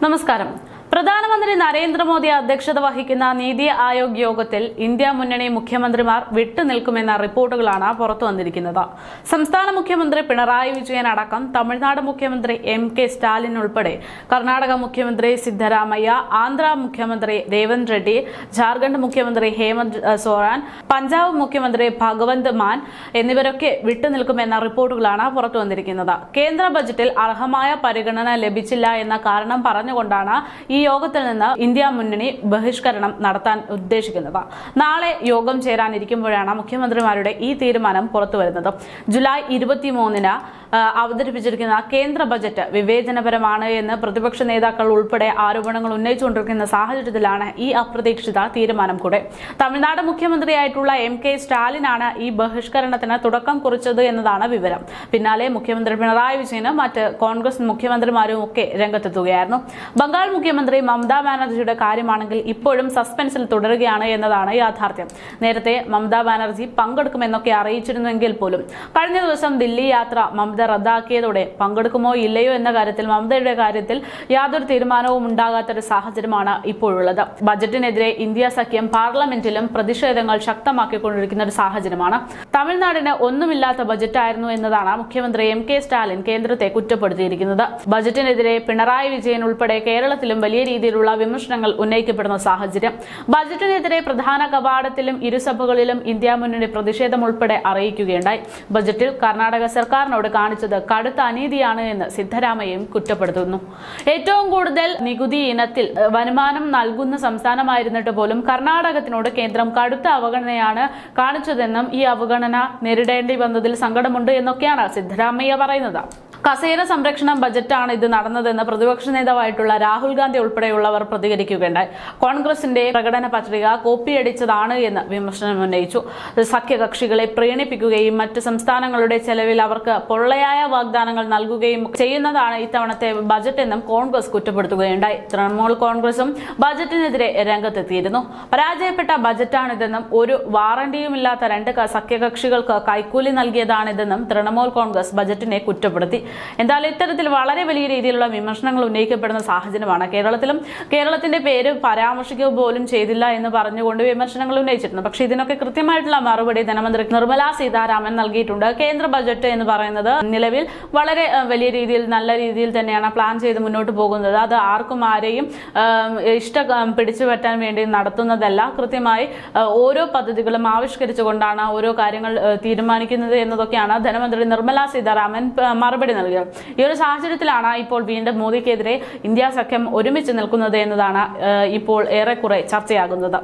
നമസ്കാരം. പ്രധാനമന്ത്രി നരേന്ദ്രമോദി അധ്യക്ഷത വഹിക്കുന്ന നീതി ആയോഗ് യോഗത്തിൽ ഇന്ത്യ മുന്നണി മുഖ്യമന്ത്രിമാർ വിട്ടുനിൽക്കുമെന്ന റിപ്പോർട്ടുകളാണ് പുറത്തുവന്നിരിക്കുന്നത്. സംസ്ഥാന മുഖ്യമന്ത്രി പിണറായി വിജയൻ അടക്കം തമിഴ്നാട് മുഖ്യമന്ത്രി എം.കെ. സ്റ്റാലിൻ ഉൾപ്പെടെ കർണാടക മുഖ്യമന്ത്രി സിദ്ധരാമയ്യ, ആന്ധ്ര മുഖ്യമന്ത്രി രേവന്ത് റെഡ്ഡി, ജാർഖണ്ഡ് മുഖ്യമന്ത്രി ഹേമന്ത് സോറൻ, പഞ്ചാബ് മുഖ്യമന്ത്രി ഭഗവന്ത് മാൻ എന്നിവരൊക്കെ വിട്ടുനിൽക്കുമെന്ന റിപ്പോർട്ടുകളാണ് പുറത്തുവന്നിരിക്കുന്നത്. കേന്ദ്ര ബജറ്റിൽ അർഹമായ പരിഗണന ലഭിച്ചില്ല എന്ന കാരണം പറഞ്ഞുകൊണ്ടാണ് ഈ യോഗത്തിൽ നിന്ന് ഇന്ത്യ മുന്നണി ബഹിഷ്കരണം നടത്താൻ ഉദ്ദേശിക്കുന്നത്. നാളെ യോഗം ചേരാനിരിക്കുമ്പോഴാണ് മുഖ്യമന്ത്രിമാരുടെ ഈ തീരുമാനം പുറത്തുവരുന്നത്. ജൂലൈ 23-ന് അവതരിപ്പിച്ചിരിക്കുന്ന കേന്ദ്ര ബജറ്റ് വിവേചനപരമാണ് എന്ന് പ്രതിപക്ഷ നേതാക്കൾ ഉൾപ്പെടെ ആരോപണങ്ങൾ ഉന്നയിച്ചുകൊണ്ടിരിക്കുന്ന സാഹചര്യത്തിലാണ് ഈ അപ്രതീക്ഷിത തീരുമാനം കൂടെ. തമിഴ്നാട് മുഖ്യമന്ത്രിയായിട്ടുള്ള എം.കെ. സ്റ്റാലിനാണ് ഈ ബഹിഷ്കരണത്തിന് തുടക്കം കുറിച്ചത് എന്നതാണ് വിവരം. പിന്നാലെ മുഖ്യമന്ത്രി പിണറായി വിജയനും മറ്റ് കോൺഗ്രസ് മുഖ്യമന്ത്രിമാരും ഒക്കെ രംഗത്തെത്തുകയായിരുന്നു. ബംഗാൾ മുഖ്യമന്ത്രി മമതാ ബാനർജിയുടെ കാര്യമാണെങ്കിൽ ഇപ്പോഴും സസ്പെൻസിൽ തുടരുകയാണ് എന്നതാണ് യാഥാർത്ഥ്യം. നേരത്തെ മമതാ ബാനർജി പങ്കെടുക്കുമെന്നൊക്കെ അറിയിച്ചിരുന്നെങ്കിൽ പോലും കഴിഞ്ഞ ദിവസം ദില്ലി യാത്ര മമത റദ്ദാക്കിയതോടെ പങ്കെടുക്കുമോ ഇല്ലയോ എന്ന കാര്യത്തിൽ മമതയുടെ കാര്യത്തിൽ യാതൊരു തീരുമാനവും ഉണ്ടാകാത്തൊരു സാഹചര്യമാണ് ഇപ്പോഴുള്ളത്. ബജറ്റിനെതിരെ ഇന്ത്യ സഖ്യം പാർലമെന്റിലും പ്രതിഷേധങ്ങൾ ശക്തമാക്കിക്കൊണ്ടിരിക്കുന്ന ഒരു സാഹചര്യമാണ്. തമിഴ്നാടിന് ഒന്നുമില്ലാത്ത ബജറ്റായിരുന്നു എന്നതാണ് മുഖ്യമന്ത്രി എം.കെ. സ്റ്റാലിൻ കേന്ദ്രത്തെ കുറ്റപ്പെടുത്തിയിരിക്കുന്നത്. ബജറ്റിനെതിരെ പിണറായി വിജയൻ ഉൾപ്പെടെ കേരളത്തിലും വലിയ രീതിയിലുള്ള വിമർശനങ്ങൾ ഉന്നയിക്കപ്പെടുന്ന സാഹചര്യം. ബജറ്റിനെതിരെ പ്രധാന കവാടത്തിലും ഇരുസഭകളിലും ഇന്ത്യ മുന്നണി പ്രതിഷേധം ഉൾപ്പെടെ അറിയിക്കുകയുണ്ടായി. ബജറ്റിൽ കർണാടക സർക്കാരിനോട് കാണിച്ചത് കടുത്ത അനീതിയാണ് എന്ന് സിദ്ധരാമയ്യയും കുറ്റപ്പെടുത്തുന്നു. ഏറ്റവും കൂടുതൽ നികുതി ഇനത്തിൽ വരുമാനം നൽകുന്ന സംസ്ഥാനമായിരുന്നിട്ട് പോലും കർണാടകത്തിനോട് കേന്ദ്രം കടുത്ത അവഗണനയാണ് കാണിച്ചതെന്നും ഈ അവഗണന നേരിടേണ്ടി വന്നതിൽ സങ്കടമുണ്ട് എന്നൊക്കെയാണ് സിദ്ധരാമയ്യ പറയുന്നത്. കസേര സംരക്ഷണം ബജറ്റാണ് ഇത് നടന്നതെന്ന് പ്രതിപക്ഷ നേതാവായിട്ടുള്ള രാഹുൽ ഗാന്ധി ഉൾപ്പെടെയുള്ളവർ പ്രതികരിക്കുകയുണ്ടായി. കോൺഗ്രസിന്റെ പ്രകടന പത്രിക കോപ്പിയടിച്ചതാണ് എന്ന് വിമർശനം ഉന്നയിച്ചു. സഖ്യകക്ഷികളെ പ്രീണിപ്പിക്കുകയും മറ്റ് സംസ്ഥാനങ്ങളുടെ ചെലവിൽ അവർക്ക് പൊള്ളയായ വാഗ്ദാനങ്ങൾ നൽകുകയും ചെയ്യുന്നതാണ് ഇത്തവണത്തെ ബജറ്റ് എന്നും കോൺഗ്രസ് കുറ്റപ്പെടുത്തുകയുണ്ടായി. തൃണമൂൽ കോൺഗ്രസും ബജറ്റിനെതിരെ രംഗത്തെത്തിയിരുന്നു. പരാജയപ്പെട്ട ബജറ്റാണിതെന്നും ഒരു വാറണ്ടിയുമില്ലാത്ത രണ്ട് സഖ്യകക്ഷികൾക്ക് കൈക്കൂലി നൽകിയതാണിതെന്നും തൃണമൂൽ കോൺഗ്രസ് ബജറ്റിനെ കുറ്റപ്പെടുത്തി. എന്തായാലും ഇത്തരത്തിൽ വളരെ വലിയ രീതിയിലുള്ള വിമർശനങ്ങൾ ഉന്നയിക്കപ്പെടുന്ന സാഹചര്യമാണ്. കേരളത്തിന്റെ പേര് പരാമർശിക്കുക പോലും ചെയ്തില്ല എന്ന് പറഞ്ഞുകൊണ്ട് വിമർശനങ്ങൾ ഉന്നയിച്ചിട്ടുണ്ട്. പക്ഷേ ഇതിനൊക്കെ കൃത്യമായിട്ടുള്ള മറുപടി ധനമന്ത്രി നിർമ്മലാ സീതാരാമൻ നൽകിയിട്ടുണ്ട്. കേന്ദ്ര ബജറ്റ് എന്ന് പറയുന്നത് നിലവിൽ വളരെ വലിയ രീതിയിൽ നല്ല രീതിയിൽ തന്നെയാണ് പ്ലാൻ ചെയ്ത് മുന്നോട്ട് പോകുന്നത്. അത് ആർക്കും ആരെയും ഇഷ്ടം പിടിച്ചു പറ്റാൻ വേണ്ടി നടത്തുന്നതല്ല. കൃത്യമായി ഓരോ പദ്ധതികളും ആവിഷ്കരിച്ചുകൊണ്ടാണ് ഓരോ കാര്യങ്ങൾ തീരുമാനിക്കുന്നത് എന്നതൊക്കെയാണ് ധനമന്ത്രി നിർമ്മലാ സീതാരാമൻ മറുപടി നൽകിയത്. ഈ ഒരു സാഹചര്യത്തിലാണ് ഇപ്പോൾ വീണ്ടും മോദിക്കെതിരെ ഇന്ത്യ സഖ്യം ഒരുമിച്ച് നിൽക്കുന്നത് എന്നതാണ് ഇപ്പോൾ ഏറെക്കുറെ ചർച്ചയാകുന്നത്.